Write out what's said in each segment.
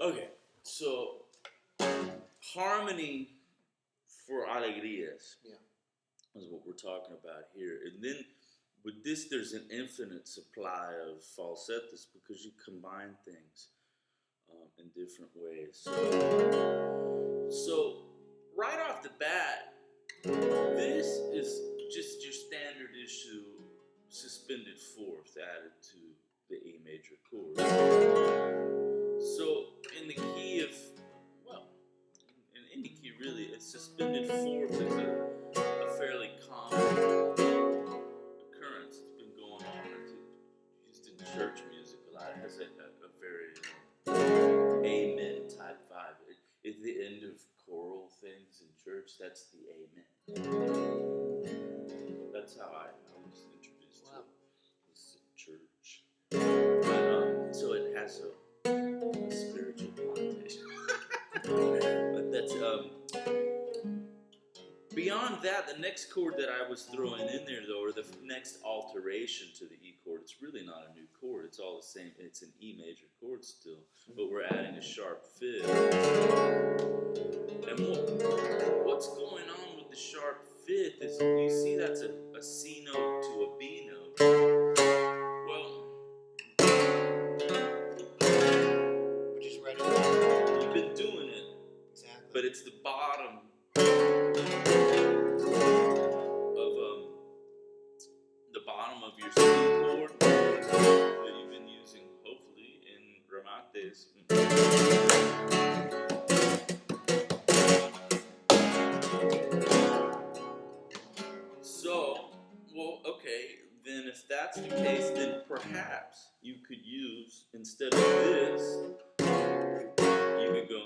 Okay, so harmony for Alegrias is what we're talking about here. And then with this, there's an infinite supply of falsettos because you combine things in different ways. So right off the bat, this is just your standard issue suspended fourth added to the A major chord. So in the key of, well, in any key really, a suspended fourth is a fairly common occurrence. It's been going on. It's used in church music a lot. It has a very amen type vibe. It's the end of choral things in church. That's the amen. That's how I was introduced to this church. But, so it has a spiritual connotation. But that's beyond that, the next chord that I was throwing in there though, or the next alteration to the E chord, it's really not a new chord, it's all the same, it's an E major chord still, but we're adding a sharp fifth. And what's going on with the sharp fifth is, you see that's a C note to a B note. Well, which is right. You've been doing it, exactly. But it's the bottom of your C chord that you've been using, hopefully, in remates. So, well, okay, then if that's the case, then perhaps you could use, instead of this, you could go,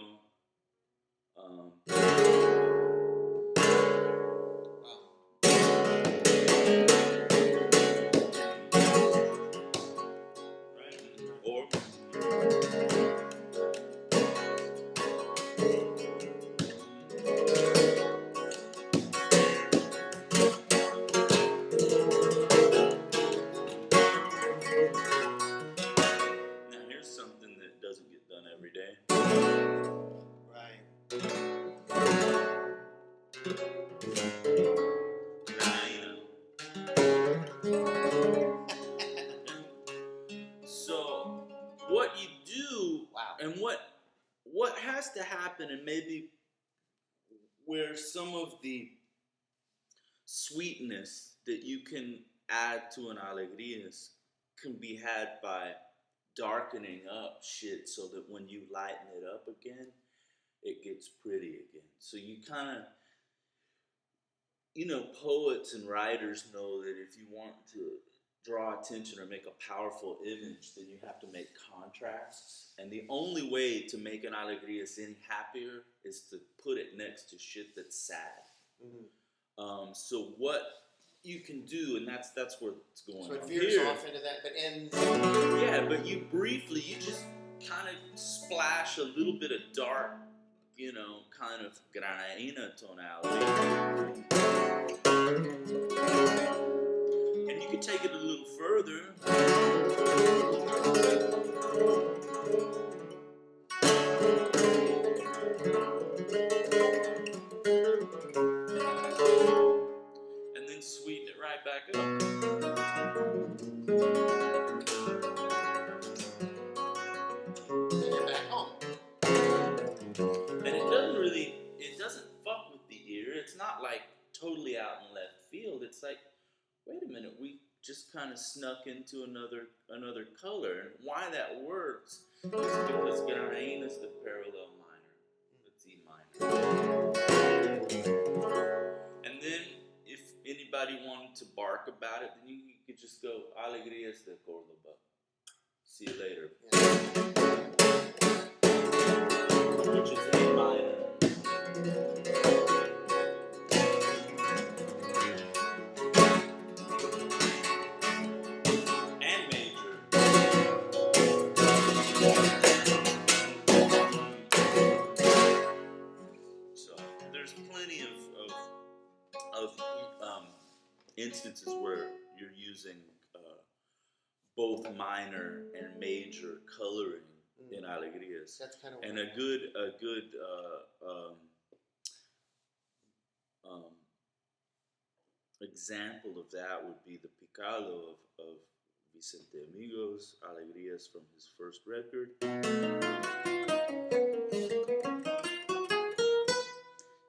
doesn't get done every day. Right. So what you do, and what has to happen, and maybe where some of the sweetness that you can add to an Alegrias can be had by darkening up shit so that when you lighten it up again, it gets pretty again. So you kind of, poets and writers know that if you want to draw attention or make a powerful image, then you have to make contrasts. And the only way to make an Alegrias any happier is to put it next to shit that's sad. Mm-hmm. So what you can do, and that's where it's going. So it veers off into that, but ends. Yeah, but you just kind of splash a little bit of dark, kind of granadina tonality. And you can take it a little further. And then sweeten it right back up. It doesn't fuck with the ear. It's not like totally out in left field. It's like, wait a minute, we just kind of snuck into another color. And why that works is because Garain is the parallel minor. It's E minor. And then if anybody wanted to bark about it, then you could just go Alegrias de Córdoba. See you later. Which is A minor. And major. So there's plenty of instances where you're using both minor and major coloring in Alegrias. That's kind of And a good example of that would be the picado of Vicente Amigos, Alegrias from his first record.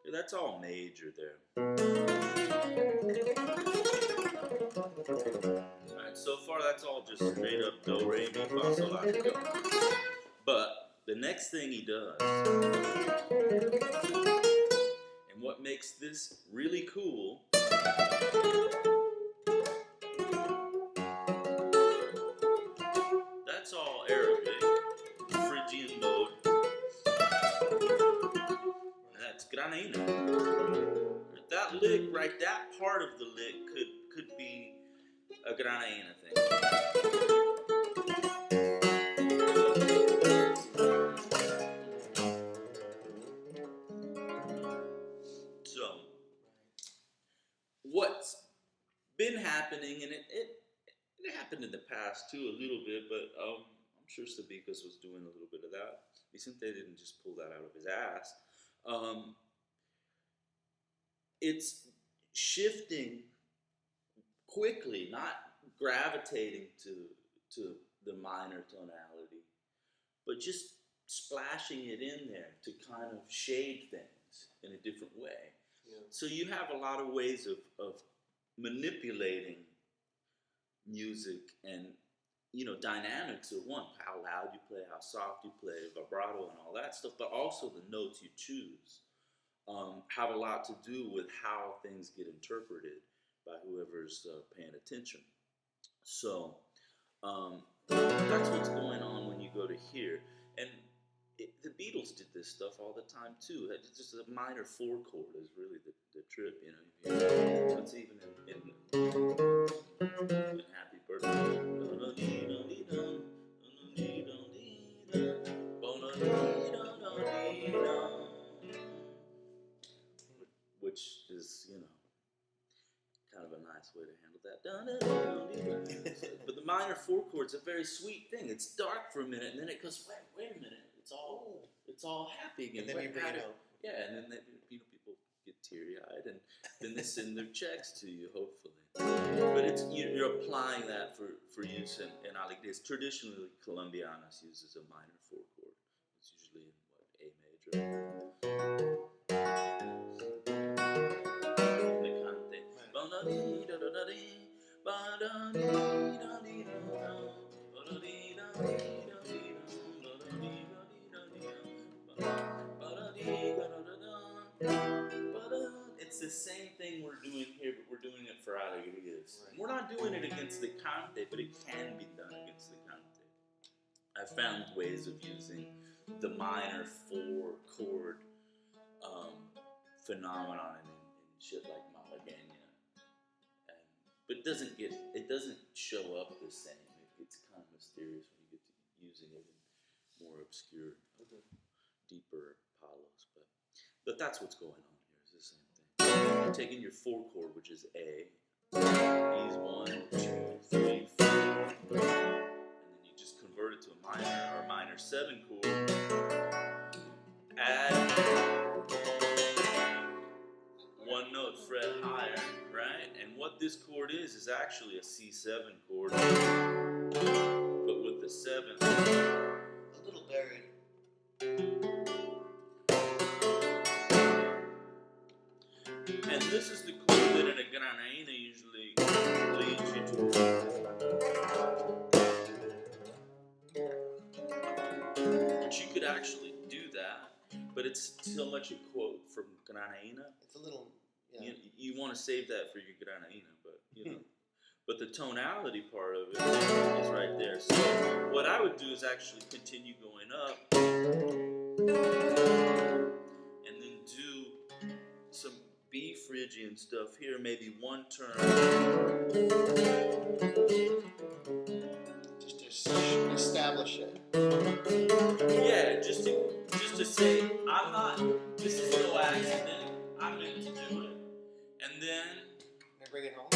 Yeah, that's all major there. Alright, so far that's all just straight up do, re, mi, fa, sol, la, ti, do. But the next thing he does, and what makes this really cool, that's all Arabic, Phrygian mode. That's Granina. That lick, right, that part of the lick could be a Granina thing. So, what's been happening, and it happened in the past too a little bit, but I'm sure Sabicas was doing a little bit of that. Vicente didn't just pull that out of his ass. It's shifting quickly, not gravitating to the minor tonality, but just splashing it in there to kind of shade things in a different way. Yeah. So you have a lot of ways of manipulating music, and dynamics are one. How loud you play, how soft you play, vibrato and all that stuff, but also the notes you choose have a lot to do with how things get interpreted by whoever's paying attention. So that's what's going on when you go to here. And the Beatles did this stuff all the time too. It's just a minor 4 chord is really the trip, It's even in Happy Birthday, which is kind of a nice way to handle that. But the minor 4 chord's a very sweet thing. It's dark for a minute, and then it goes, wait a minute. It's all happy again. And then you bring it out. Yeah, and then people get teary-eyed, and then they send their checks to you, hopefully. But you're applying that for use in Alegrias. Traditionally, Colombianas uses a minor 4 chord. It's usually in A major. It's the same thing we're doing here, but we're doing it for Alegrias. Right. We're not doing it against the cante, but it can be done against the cante. I've found ways of using the minor 4 chord phenomenon in shit like Malagueña, but it doesn't show up the same. It's kind of mysterious when you get to using it in more obscure, deeper palos. But that's what's going on here. It's the same thing. You're taking your 4 chord, which is A. E's 1, 2, 3, 4, and then you just convert it to a minor or minor 7 chord. Add 1 note fret higher, right? And what this chord is actually a C7 chord, but with the 7th a little buried. And this is the chord that in a Granina usually leads you to. But you could actually do that, but it's so much a quote from Granina. It's a little, yeah. You want to save that for your Granina, but but the tonality part of it is right there. So what I would do is actually continue going up, and then do some B Phrygian stuff here, maybe 1 turn. Just to establish it. Yeah, just to say, this is no accident, I meant to do it. And then Can I bring it home?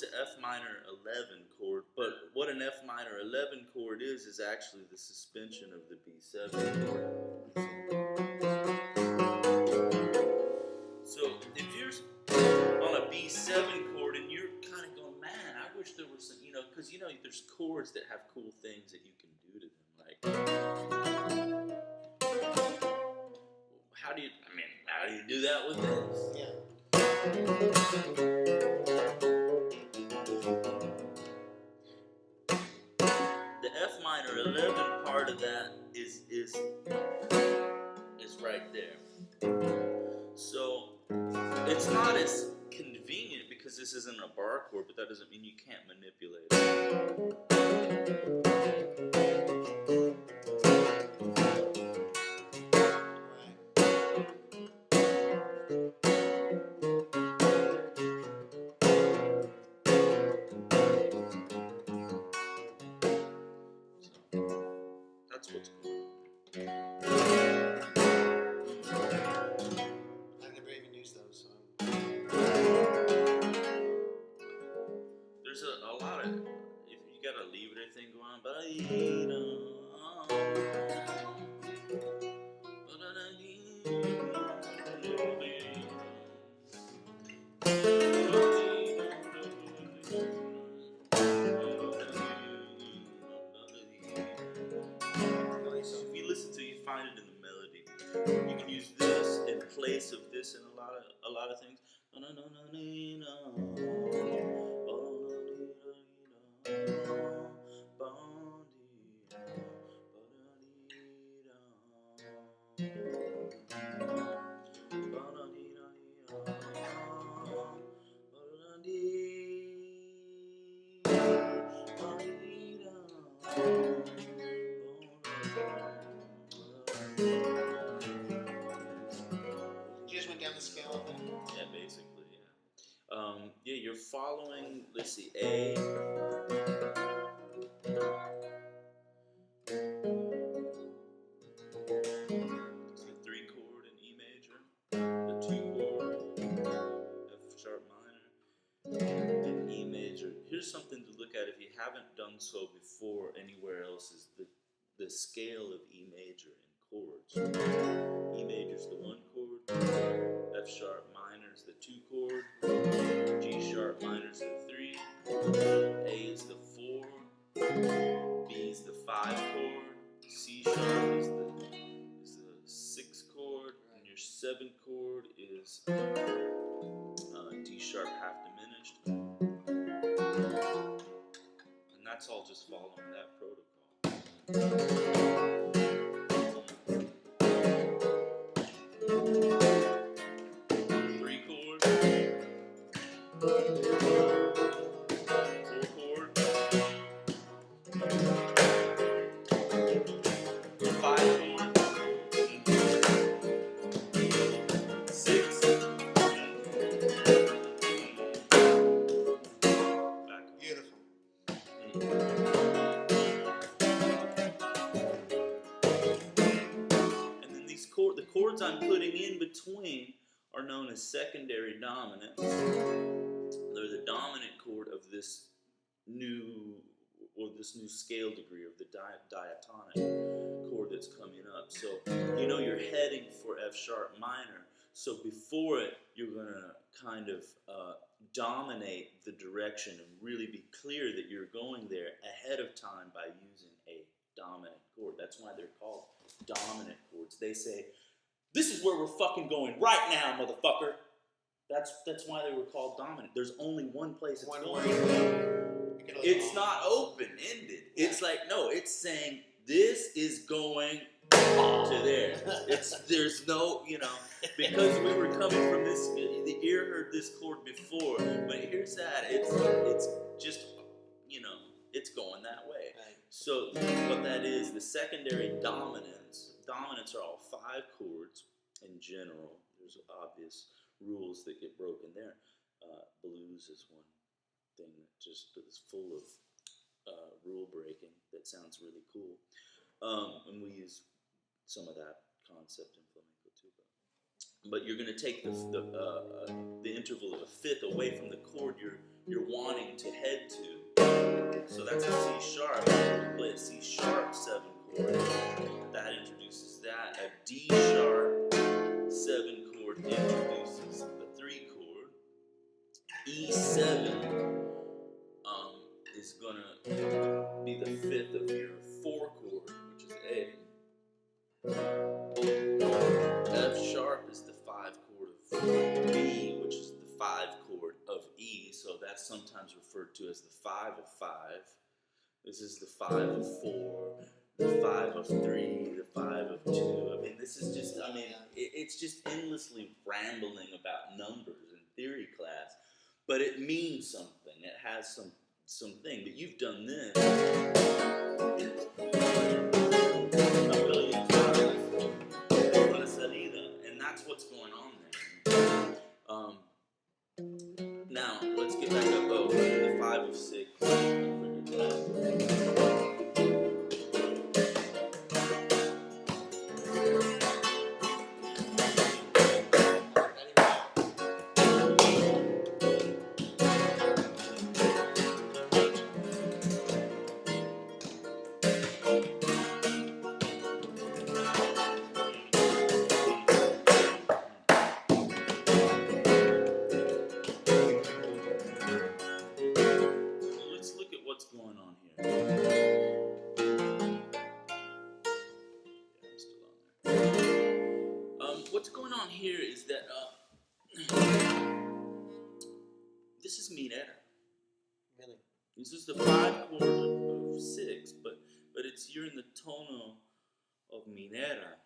it's an F minor 11 chord, but what an F minor 11 chord is actually the suspension of the B7 chord. So if you're on a B7 chord and you're kind of going, man, I wish there was some, because there's chords that have cool things that you can do to them, like how do you do that with this? Yeah. The F minor 11 part of that is right there. So it's not as convenient because this isn't a bar chord, but that doesn't mean you can't manipulate it. So that's what's going on. I've never even used those, so. There's a lot of, if you got a Libre thing going on, if you listen to it, you find it in the melody. You can use this in place of this in a lot of things. You just went down the scale of it? Yeah, basically, yeah. Yeah, you're following, let's see, A. It's the 3 chord in E major, the 2 chord, F sharp minor, and E major. Here's something to look at if you haven't done so before anywhere else is the scale of E major in chords. E major is the 1 chord, F sharp minor is the 2 chord, G sharp minor is the 3, A is the 4, B is the 5 chord, C sharp is the 6 chord, and your 7 chord is D sharp half diminished, and that's all just following that protocol. 3 chord, 4 chord, 5 chord, 6. Beautiful. And then the chords I'm putting in between are known as secondary dominants. They're the dominant chord of this new scale degree of the diatonic chord that's coming up. So you're heading for F sharp minor. So before it, you're gonna kind of dominate the direction and really be clear that you're going there ahead of time by using a dominant chord. That's why they're called dominant chords. They say, this is where we're fucking going right now, motherfucker. That's why they were called dominant. There's only one place it's going. It's not open-ended. It's like, no, it's saying this is going to there. There's no, because we were coming from this, the ear heard this chord before, but here's that. It's just, it's going that way. Right. So what that is, the secondary dominants are all 5 chords in general. There's obvious rules that get broken there. Blues is one thing that just is full of rule breaking that sounds really cool. And we use some of that concept in flamenco too. But you're going to take the interval of a fifth away from the chord you're wanting sometimes referred to as the 5 of 5. This is the 5 of 4, the 5 of 3, the 5 of 2. I mean, this is just, I mean, it's just endlessly rambling about numbers in theory class, but it means something. It has something. But you've done this a million times, con la salida, and that's what's going on there. Now, let's get back up. Oh, the 5 of 6. I figured that. Let's look at what's going on here. Yeah, I'm still on there. What's going on here is that this is minera. Really? This is the 5 chord of 6, but you're in the tono of minera.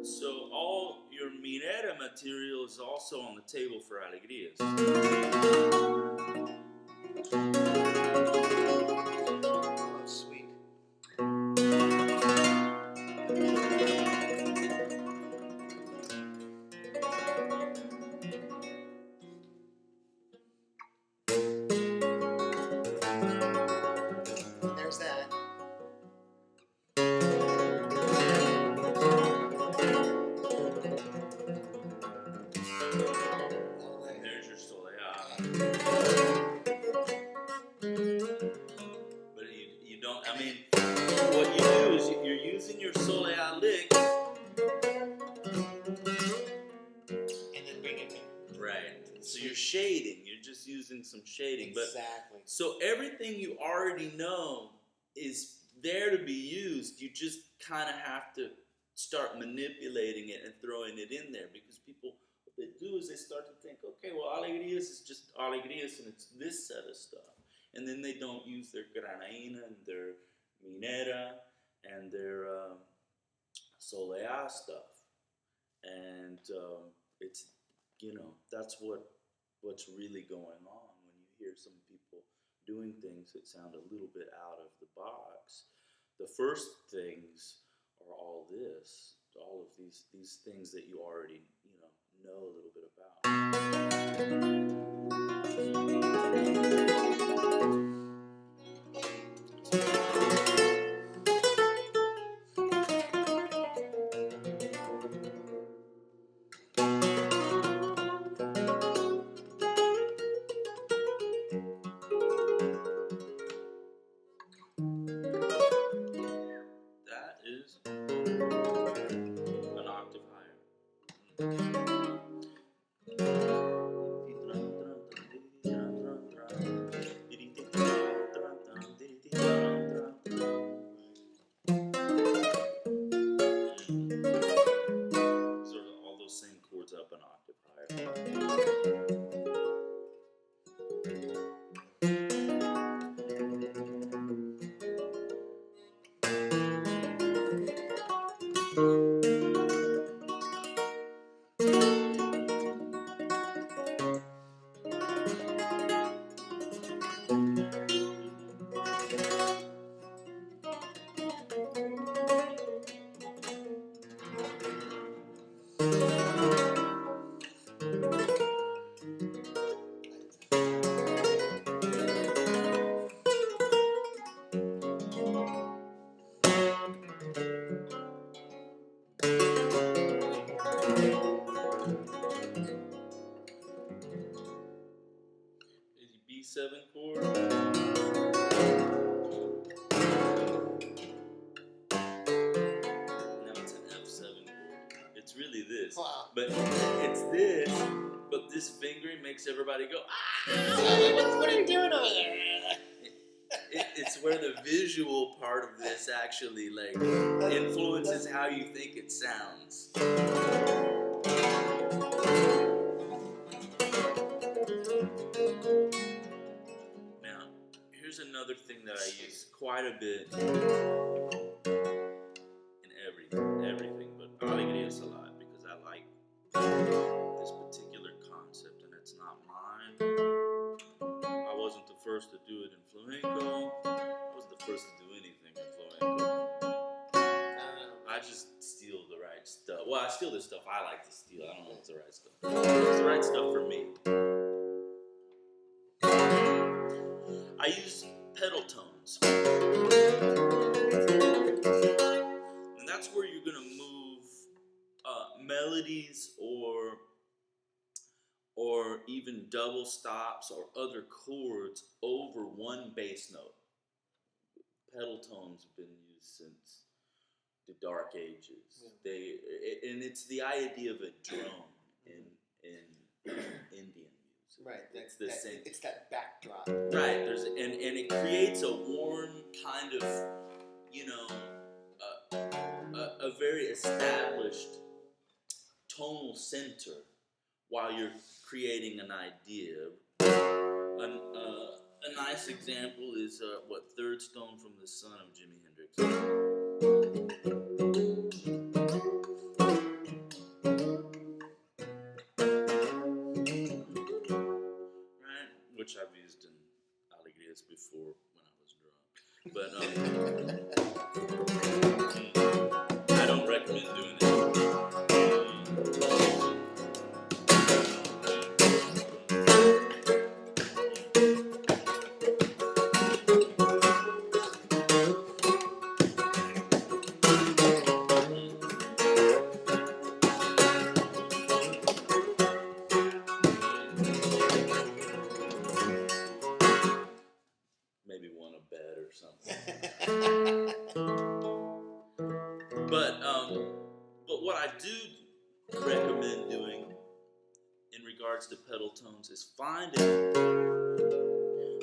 So all your minera material is also on the table for Alegrias. Oh, sweet. There's that. And there's your solea. But you don't, I mean, what you do is you're using your solea lick. And then bring it in. Right. So you're shading. You're just using some shading. Exactly. So everything you already know is there to be used. You just kind of have to start manipulating it and throwing it in there, because people, what they do is they start to think, okay, well, Alegrias is just Alegrias and it's this set of stuff. And then they don't use their granaina and their minera and their solea stuff. And it's, you know, that's what's really going on when you hear some people doing things that sound a little bit out of the box. The first things are all of these things that you already, know a little bit about. That is an octave higher. Sort of all those same chords up an octave higher. B7 chord. Now it's an F7 chord. It's really this. Wow. But it's this, but this fingering makes everybody go, ah! What are you doing over there? It's it's where the visual part of this actually like influences how you think it sounds. Now, here's another thing that I use quite a bit in everything, but Alegrias a lot because I like this particular concept and it's not mine. I wasn't the first to do it in flamenco. I wasn't the first to do anything in flamenco. I just steal the right stuff. Well, I steal the stuff I like to steal. I don't know if it's the right stuff. It's the right stuff for me. I use pedal tones. And that's where you're going to move melodies or even double stops or other chords over one bass note. Pedal tones have been used since the Dark Ages. And it's the idea of a drone in Indian music. Right, it's the same. It's that backdrop. Right, and it creates a warm kind of, a very established tonal center while you're creating an idea. A nice example is Third Stone from the Sun of Jimi Hendrix. Right, which I've used in Alegrias before when I was drunk, but I don't recommend doing it. Maybe one a bed or something. But what I do recommend doing in regards to pedal tones is finding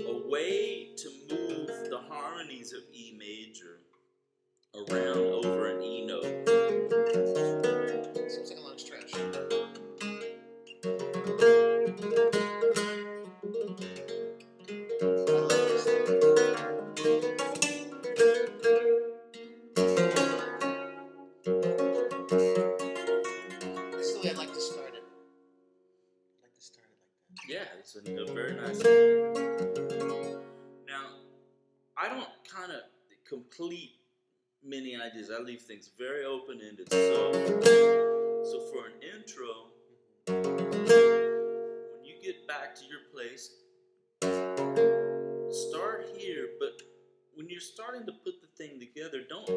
a way to move the harmonies of E major around over an E note. Seems like a long stretch. This is the way I like to start it. I like to start it like that. Yeah, it's a very nice. Now, I don't kind of complete many ideas. I leave things very open-ended. So for an intro, when you get back to your place, start here, but when you're starting to put the thing together, don't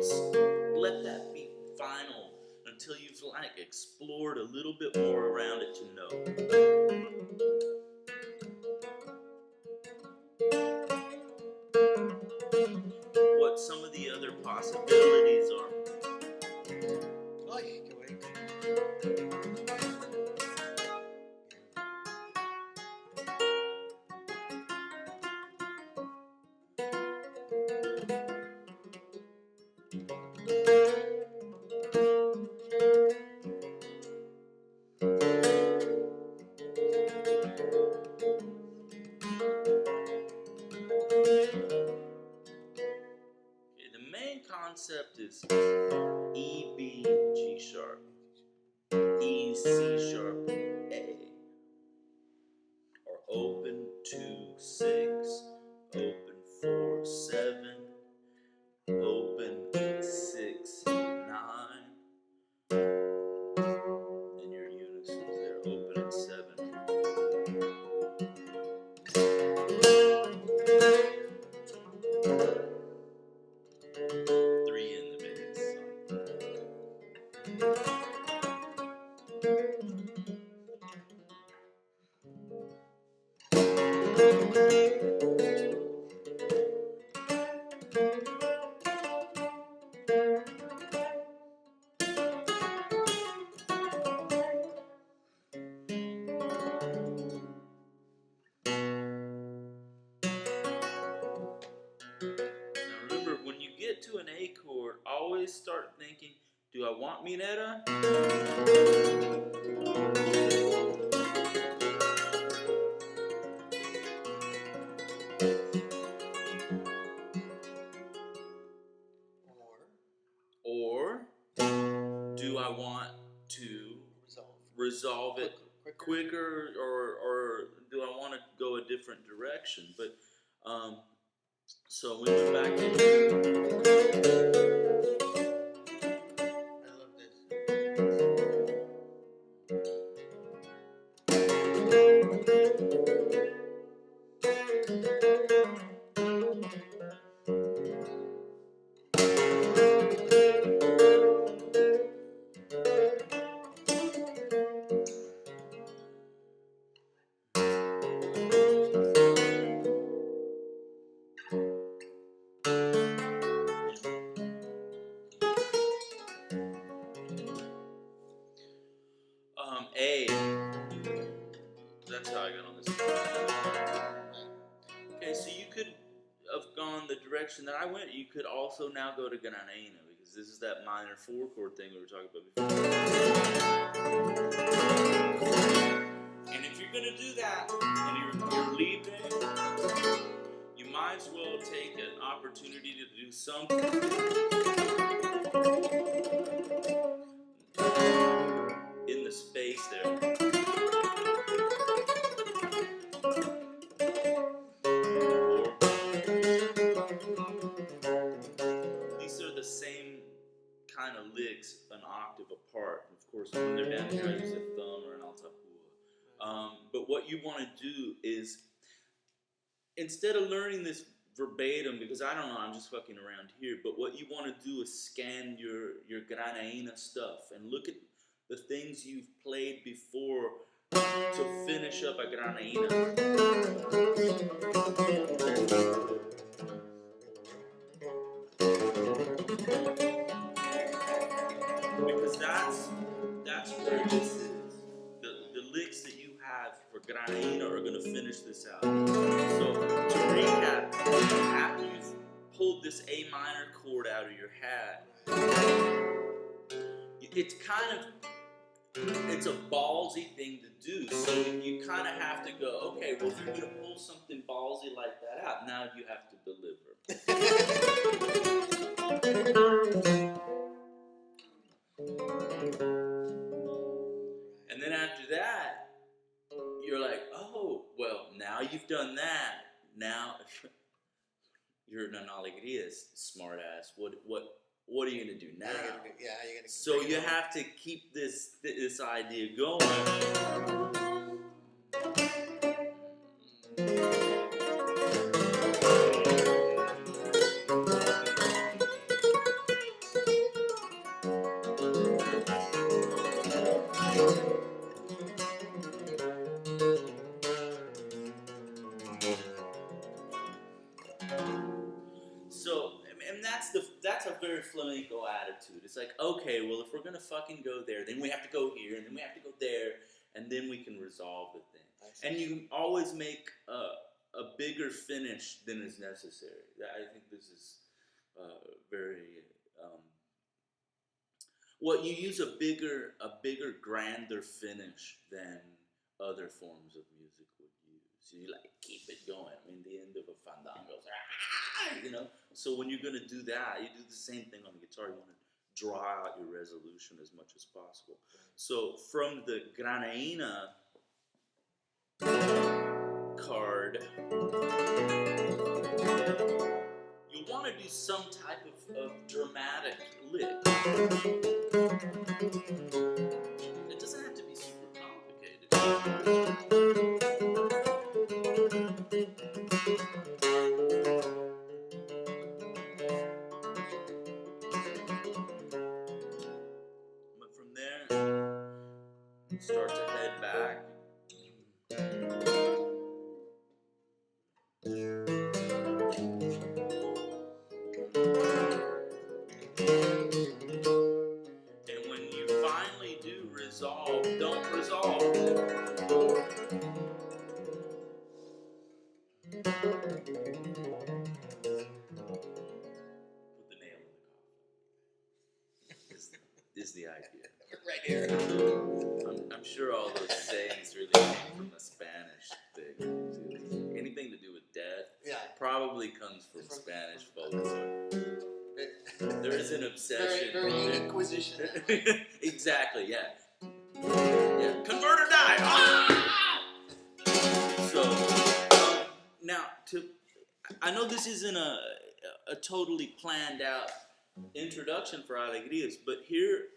let that be final until you've like explored a little bit more around it to know. What some of the other possibilities are. Oh, you can wait. The main concept is E, B, G sharp, E, C sharp, A, or open 2, 6, open 4, 7, open 6, 9, and your unisons there, open at 7. Do I want minera? Or do I want to resolve it quicker, or do I want to go a different direction? But so we went back into. I love this. A. That's how I got on this. Okay, so you could have gone the direction that I went. You could also now go to Granadina, because this is that minor 4-chord thing we were talking about before. And if you're gonna do that, and you're leaving, you might as well take an opportunity to do something in the space there. These are the same kind of licks an octave apart. Of course, when they're down here, I use a thumb or an altapua. But what you want to do is, instead of learning this verbatim, because I don't know, I'm just fucking around here, but what you want to do is scan your Granaína stuff and look at the things you've played before to finish up a Granaína. Because that's where this is. The licks that you have for Granaína are going to finish this out. So to recap, after you've pulled this A minor chord out of your hat, it's a ballsy thing to do. So you kind of have to go, okay, well, if you're going to pull something ballsy like that out, now you have to deliver. And then after that, you're like, oh, well, now you've done that. Now you're an Alegrias, smart ass. What are you gonna do now? So you have to keep this idea going. So, and that's a very flamenco attitude. It's like, okay, well, if we're gonna fucking go there, then we have to go here, and then we have to go there, and then we can resolve the thing. And you always make a bigger finish than is necessary. I think this is very. Well, you use a bigger, grander finish than other forms of music would use. You like keep it going. I mean, the end of a fandango, you know. So when you're gonna do that, you do the same thing on the guitar. You want to draw out your resolution as much as possible. So from the Granaína card, you want to do some type of dramatic lick. It doesn't have to be super complicated. But from there, start to head back. And when you finally do resolve, don't resolve. Put the nail in the coffin. here. I'm sure all those sayings really come from the Spanish thing. Anything to do with death probably comes from Spanish folklore. There is an obsession. Very unique Inquisition. Exactly, yeah. Convert or die! Ah! So, now, I know this isn't a totally planned out introduction for Alegrias, but here,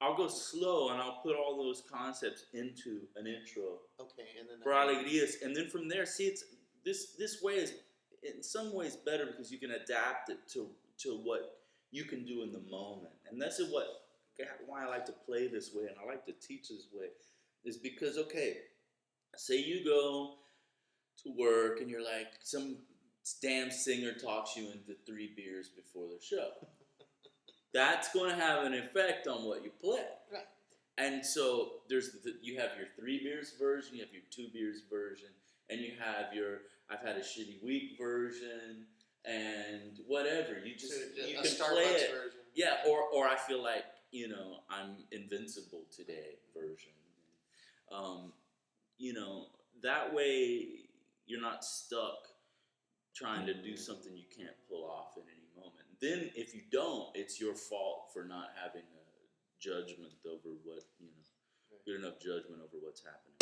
I'll go slow and I'll put all those concepts into an intro And then for Alegrias, and then from there, see, it's this way is in some ways better because you can adapt it to what you can do in the moment, and that's why I like to play this way and I like to teach this way, is because say you go to work and you're like, some damn singer talks you into 3 beers before the show. That's going to have an effect on what you play. Right. And so you have your 3 beers version, you have your 2 beers version, and you have your I've had a shitty week version, and whatever. You can play it. Version. Yeah, or I feel like, I'm invincible today version. That way you're not stuck trying to do something you can't pull off in any moment. Then if you don't, it's your fault for not having a judgment over what, good enough judgment over what's happening.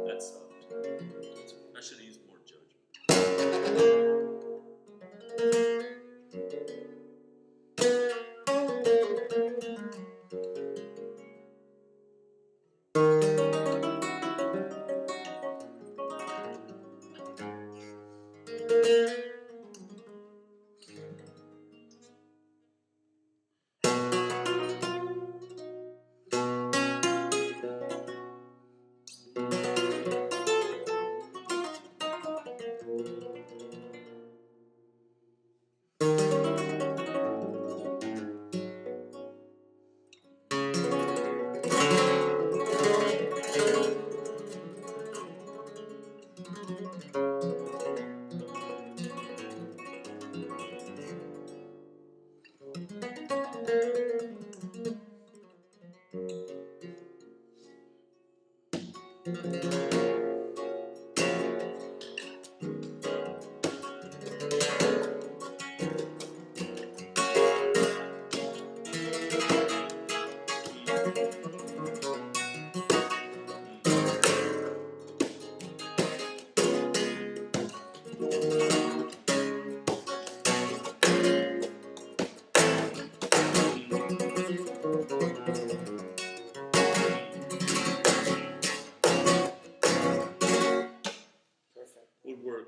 That sucked. I should have used more judgment. Would work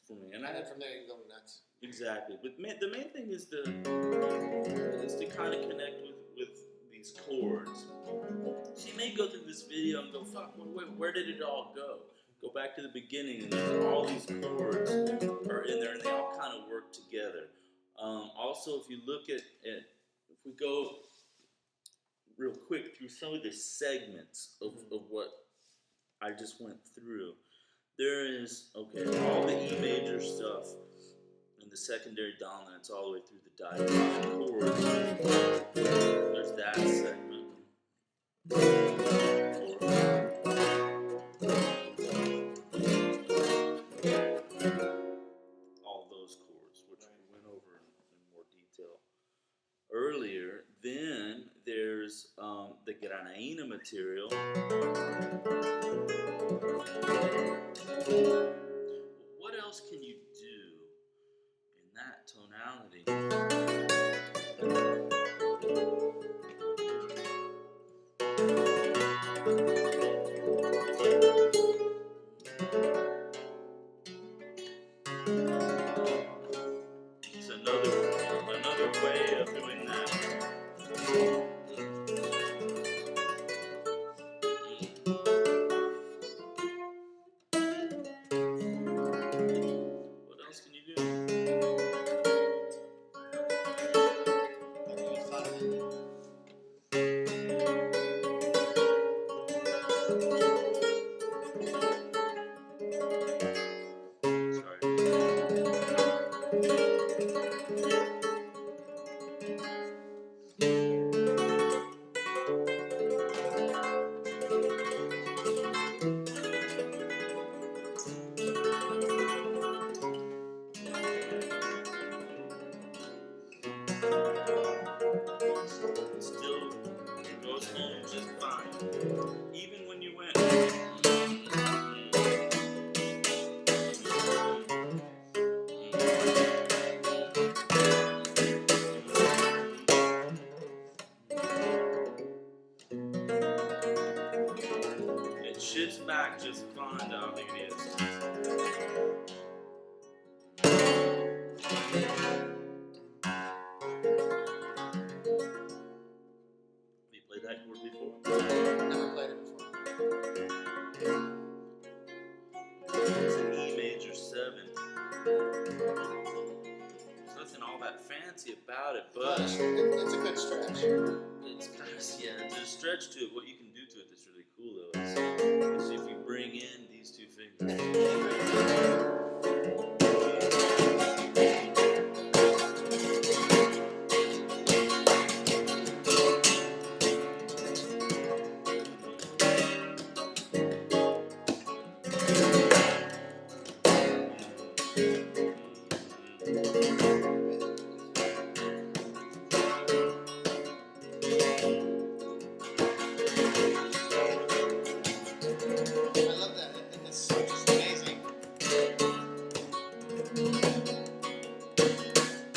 for me, and then from there you can go nuts. Exactly, but the main thing is to kind of connect with these chords. So you may go through this video and go, "Fuck, where did it all go?" Go back to the beginning, and there's all these chords are in there, and they all kind of work together. Also, if you look at if we go real quick through some of the segments of what I just went through. There is, all the E major stuff and the secondary dominants all the way through the diatonic chords. There's that segment. All those chords, which we went over in more detail earlier. Then there's the Granaína material. What else can you do in that tonality? It's another way of doing that. fancy about it, Well, but it's a good stretch. it's kind of, yeah, there's a stretch to it. What you can do to it that's really cool though is if you bring in these two fingers. I love that. It's just amazing.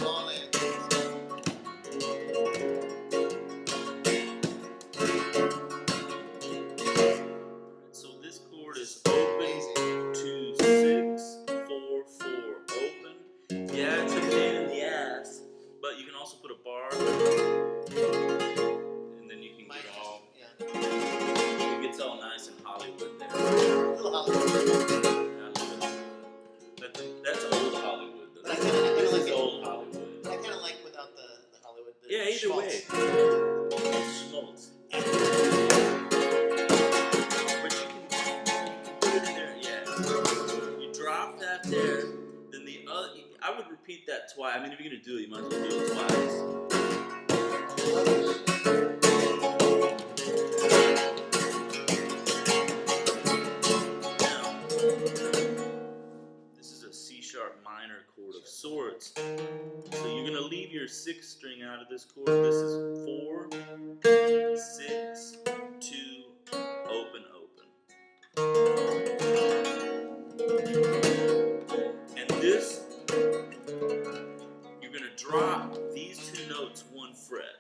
All in. So this chord is open 2 6 4 4 open. Yeah, it's a pain in the ass, but you can also put a bar, and then you can get all. It gets all nice and Hollywood there. Little Hollywood. That's old Hollywood. Though. But I kinda This like is it. old Hollywood. But I kind of like without the Hollywood. The Yeah, either schmaltz. way. Schmaltz. But you can put it in there, yeah. You drop that there, then the other. I would repeat that twice. I mean, if you're gonna do it, you might as well do it twice. Now, this is a C sharp minor chord of sorts. So you're gonna leave your 6th string out of this chord. This is 4, 6, 2, open, open. And this, you're gonna drop these 2 notes 1 fret.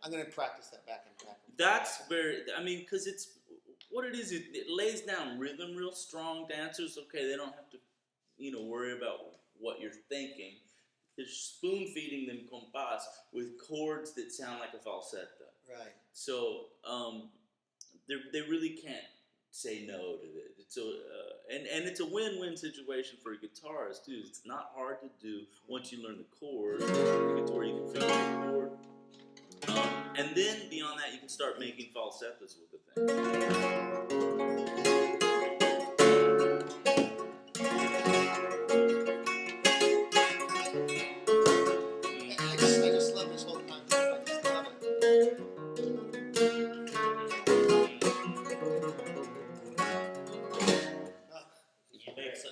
I'm gonna practice that back and back. That's very, I mean, because it's, what it is, it lays down rhythm real strong. Dancers, okay, they don't have to, worry about what you're thinking. They're spoon feeding them compás with chords that sound like a falsetto. Right. So, they really can't say no to it. So, and it's a win-win situation for a guitarist too. It's not hard to do once you learn the chord. The guitar, you can figure the chord. And then beyond that, you can start making falsettos with the thing. I just love this whole concept. I just love it.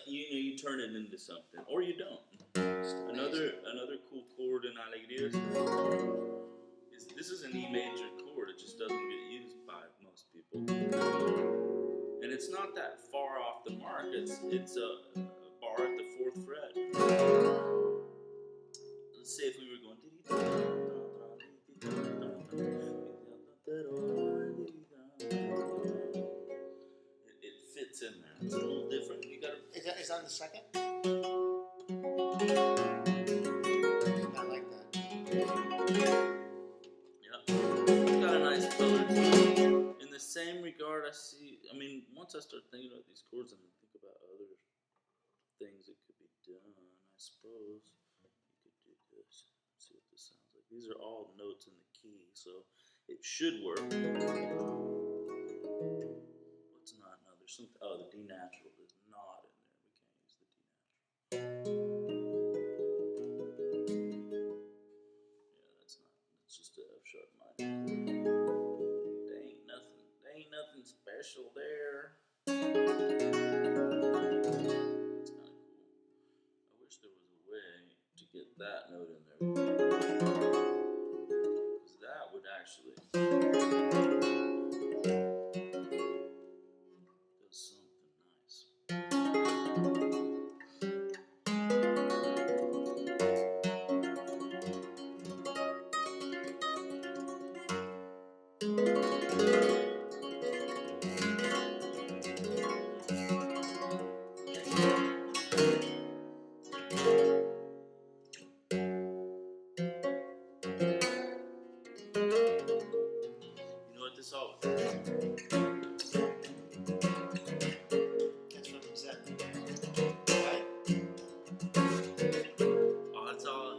You turn it into something, or you don't. Another cool chord in Alegrias is this is an E major chord. It just doesn't get used by most people, and it's not that far off the mark. It's a bar at the 4th fret. Let's say if we were going. It fits in there. It's a little different. You gotta. Is that on the 2nd? I like that. Yeah. It's got a nice color to it. In the same regard, once I start thinking about these chords, I'm going to think about other things that could be done. I suppose you could do this. See what this sounds like. These are all notes in the key, so it should work. What's not? No, there's something. Oh, the D natural is not in there. We can't use the D natural. Yeah, that's not. That's just a F sharp minor. There ain't nothing. There ain't nothing special there. That's kind of cool. I wish there was a way to get that note in there. Because that would actually do something nice. That's from Zen. Right? Oh, it's all.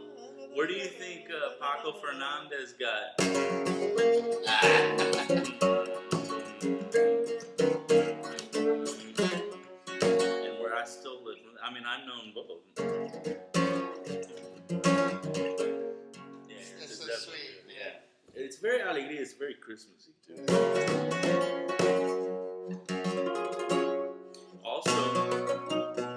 Where do you think Paco Fernandez got? And where I stole it from. I mean, I've known both. Yeah, That's it's so definitely sweet. good, yeah. It's very Alegrias. It's very Christmassy too. Also,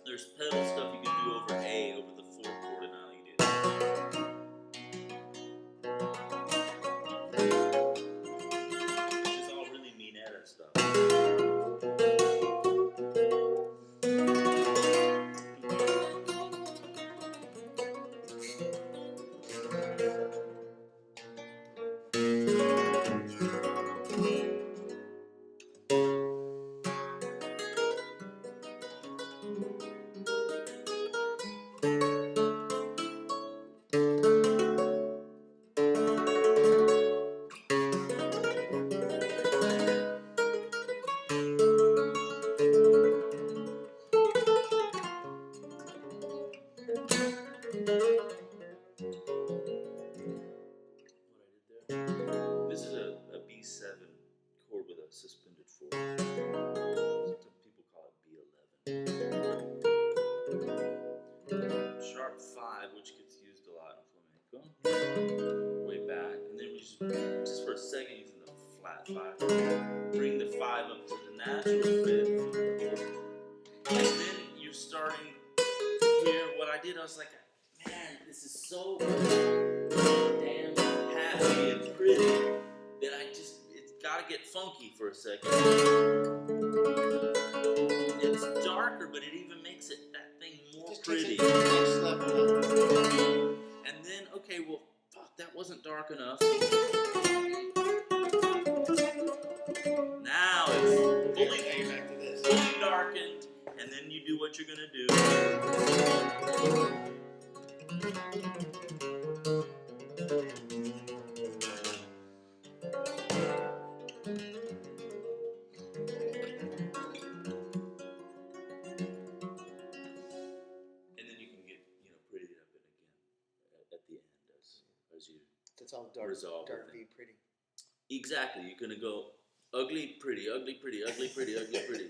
there's pedal stuff you can do over A, over the 4th chord in Alegrias. Which is all really minetta stuff. This is a B7 chord with a suspended 4th. Some people call it B11. Sharp 5, which gets used a lot in flamenco. Way back, and then we just for a second using the flat 5. Bring the 5 up to the natural 5th, and then you're starting here. What I did, I was like, man, this is so damn happy and pretty that it's gotta get funky for a second. It's darker, but it even makes that thing more Just pretty. takes it to the next level. And then, okay, well, fuck, that wasn't dark enough. Now it's fully Now you're back to this. darkened, and then you do what you're gonna do. And then you can get, pretty it up and again at the end as you That's all dark, resolve dark the thing. V pretty. Exactly. You're gonna go ugly, pretty, ugly, pretty, ugly, pretty, ugly, pretty.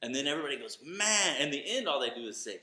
And then everybody goes, man. And in the end, all they do is say,